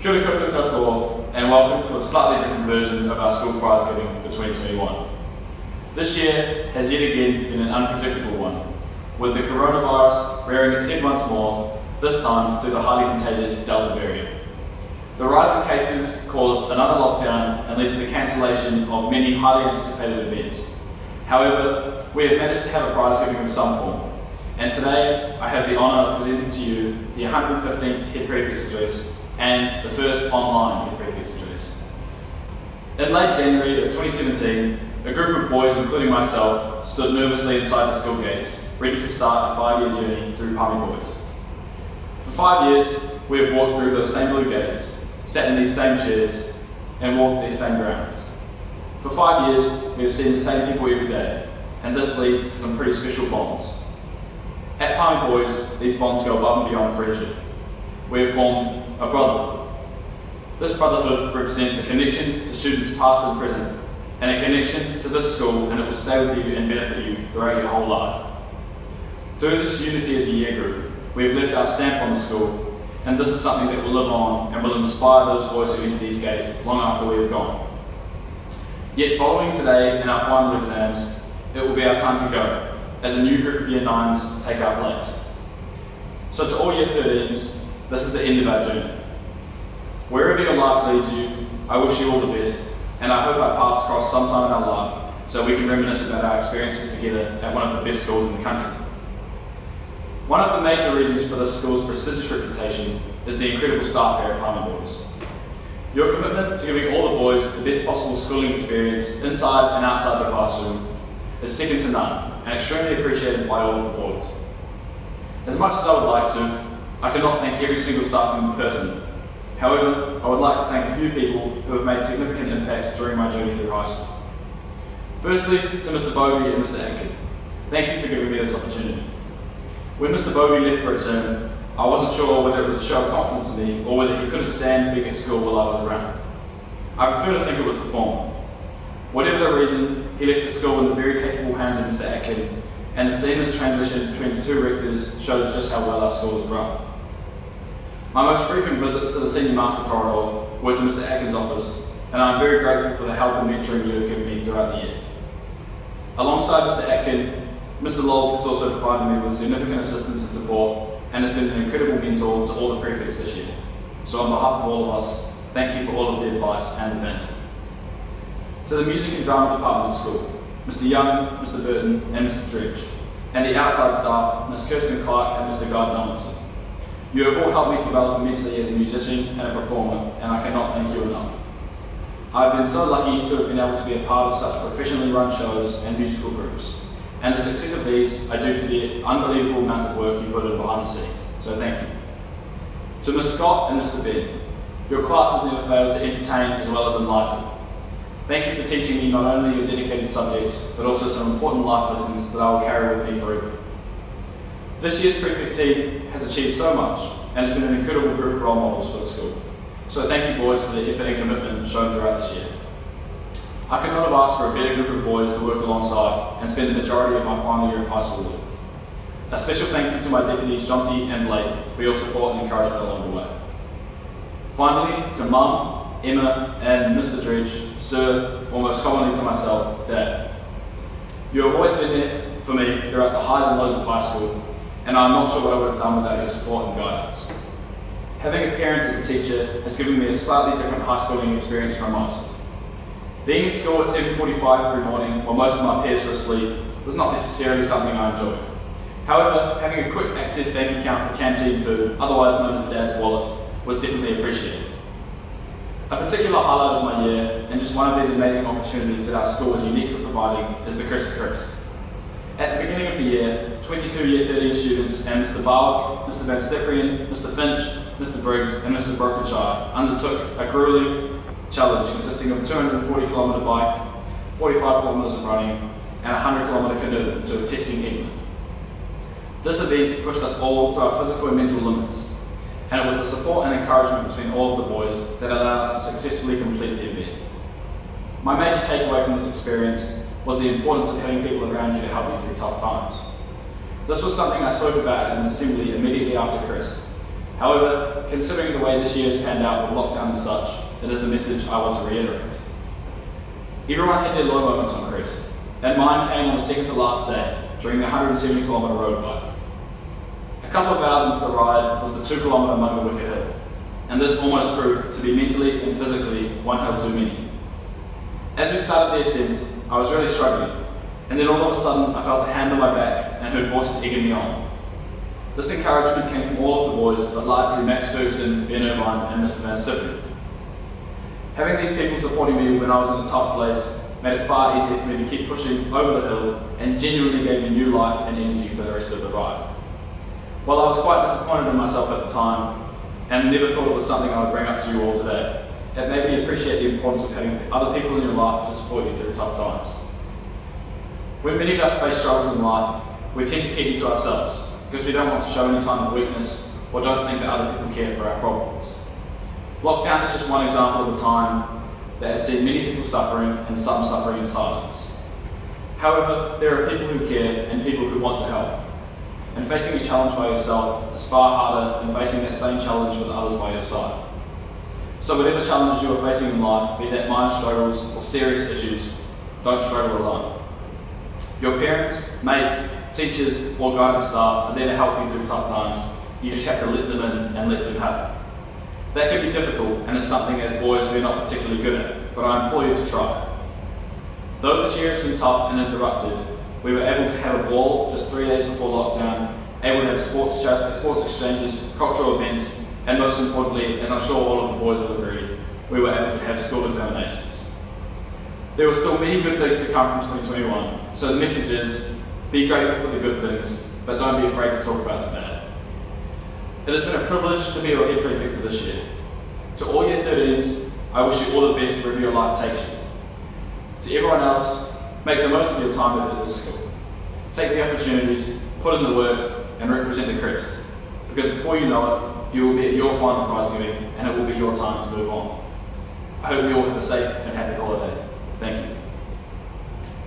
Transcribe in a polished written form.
Kia ora koutou katoa, and welcome to a slightly different version of our school Prizegiving for 2021. This year has yet again been an unpredictable one, with the coronavirus rearing its head once more, this time through the highly contagious Delta variant. The rise in cases caused another lockdown and led to the cancellation of many highly anticipated events. However, we have managed to have a Prizegiving of some form, and today I have the honour of presenting to you the 115th Head Prefect's Address and the first online Head Prefect's Address. In late January of 2017, a group of boys, including myself, stood nervously inside the school gates, ready to start a 5-year journey through Palmy Boys. For 5 years, we have walked through those same blue gates, sat in these same chairs, and walked these same grounds. For 5 years, we have seen the same people every day, and this leads to some pretty special bonds. At Palmy Boys, these bonds go above and beyond friendship. We have formed a brotherhood. This brotherhood represents a connection to students past and present, and a connection to this school, and it will stay with you and benefit you throughout your whole life. Through this unity as a year group, we have left our stamp on the school, and this is something that will live on and will inspire those boys who enter these gates long after we have gone. Yet following today and our final exams, it will be our time to go, as a new group of Year 9s take our place. So to all Year 13s, this is the end of our journey. Wherever your life leads you, I wish you all the best, and I hope our paths cross sometime in our life so we can reminisce about our experiences together at one of the best schools in the country. One of the major reasons for this school's prestigious reputation is the incredible staff here at Palmy Boys. Your commitment to giving all the boys the best possible schooling experience inside and outside the classroom is second to none and extremely appreciated by all of the boys. As much as I would like to, I cannot thank every single staff member in person. However, I would like to thank a few people who have made significant impact during my journey through high school. Firstly, to Mr. Bovey and Mr. Atkin, thank you for giving me this opportunity. When Mr. Bovey left for a term, I wasn't sure whether it was a show of confidence in me or whether he couldn't stand being at school while I was around. I prefer to think it was the former. Whatever the reason, he left the school in the very capable hands of Mr. Atkin, and the seamless transition between the two rectors shows just how well our school is run. My most frequent visits to the Senior Master Corridor were to Mr. Atkin's office, and I am very grateful for the help and mentoring you have given me throughout the year. Alongside Mr. Atkin, Mr. Lowell has also provided me with significant assistance and support and has been an incredible mentor to all the prefects this year. So on behalf of all of us, thank you for all of the advice and the banter. To the music and drama department of school, Mr. Young, Mr. Burton and Mr. Dredge, and the outside staff, Ms. Kirsten Clark and Mr. Guy Donaldson. You have all helped me develop immensely as a musician and a performer, and I cannot thank you enough. I have been so lucky to have been able to be a part of such professionally run shows and musical groups, and the success of these are due to the unbelievable amount of work you put in behind the scenes, so thank you. To Ms. Scott and Mr. Ben, your classes never fail to entertain as well as enlighten. Thank you for teaching me not only your dedicated subjects, but also some important life lessons that I will carry with me forever. This year's Prefect team has achieved so much and has been an incredible group of role models for the school. So thank you boys for the effort and commitment shown throughout this year. I could not have asked for a better group of boys to work alongside and spend the majority of my final year of high school with. A special thank you to my deputies Jonty and Blake for your support and encouragement along the way. Finally, to Mum, Emma and Mr. Dredge, Sir, or most commonly to myself, Dad. You have always been there for me throughout the highs and lows of high school, and I'm not sure what I would have done without your support and guidance. Having a parent as a teacher has given me a slightly different high schooling experience from most. Being at school at 7:45 every morning while most of my peers were asleep was not necessarily something I enjoyed. However, having a quick access bank account for canteen food, otherwise known as Dad's wallet, was definitely appreciated. A particular highlight of my year, and just one of these amazing opportunities that our school is unique for providing, is the Crest to Crest. At the beginning of the year, 22 Year 13 students and Mr. Barwick, Mr. Van Stiprian, Mr. Finch, Mr. Briggs and Mr. Brokenshire undertook a grueling challenge consisting of a 240-kilometre bike, 45 kilometres of running and a 100-kilometre canoe to a testing England. This event pushed us all to our physical and mental limits, and it was the support and encouragement between all of the boys that allowed us to successfully complete the event. My major takeaway from this experience was the importance of having people around you to help you through tough times. This was something I spoke about at an assembly immediately after Crest, However, considering the way this year has panned out with lockdown and such, it is a message I want to reiterate. Everyone had their low moments on Crest, and mine came on the second to last day during the 170km road bike. A couple of hours into the ride was the 2km Munga Wicket Hill, and this almost proved to be mentally and physically one hill too many. As we started the ascent, I was really struggling, and then all of a sudden I felt a hand on my back and heard voices egging me on. This encouragement came from all of the boys, but largely Max Ferguson, Ben Irvine and Mr. Van Stippen. Having these people supporting me when I was in a tough place made it far easier for me to keep pushing over the hill and genuinely gave me new life and energy for the rest of the ride. While I was quite disappointed in myself at the time and never thought it was something I would bring up to you all today, it made me appreciate the importance of having other people in your life to support you through tough times. When many of us face struggles in life, we tend to keep it to ourselves because we don't want to show any sign of weakness or don't think that other people care for our problems. Lockdown is just one example of a time that has seen many people suffering and some suffering in silence. However, there are people who care and people who want to help. And facing a challenge by yourself is far harder than facing that same challenge with others by your side. So whatever challenges you are facing in life, be that minor struggles or serious issues, don't struggle alone. Your parents, mates, teachers or guidance staff are there to help you through tough times. You just have to let them in and let them help. That can be difficult and is something as boys we're not particularly good at, but I implore you to try. Though this year has been tough and interrupted, we were able to have a ball just 3 days before lockdown, able to have sports exchanges, cultural events, and most importantly, as I'm sure all of the boys will agree, we were able to have school examinations. There were still many good things to come from 2021, so the message is, be grateful for the good things, but don't be afraid to talk about the bad. It has been a privilege to be your head prefect for this year. To all year 13s, I wish you all the best wherever your life takes you. To everyone else, make the most of your time at this school. Take the opportunities, put in the work, and represent the crest. Because before you know it, you will be at your final prize giving, and it will be your time to move on. I hope you all have a safe and happy holiday. Thank you.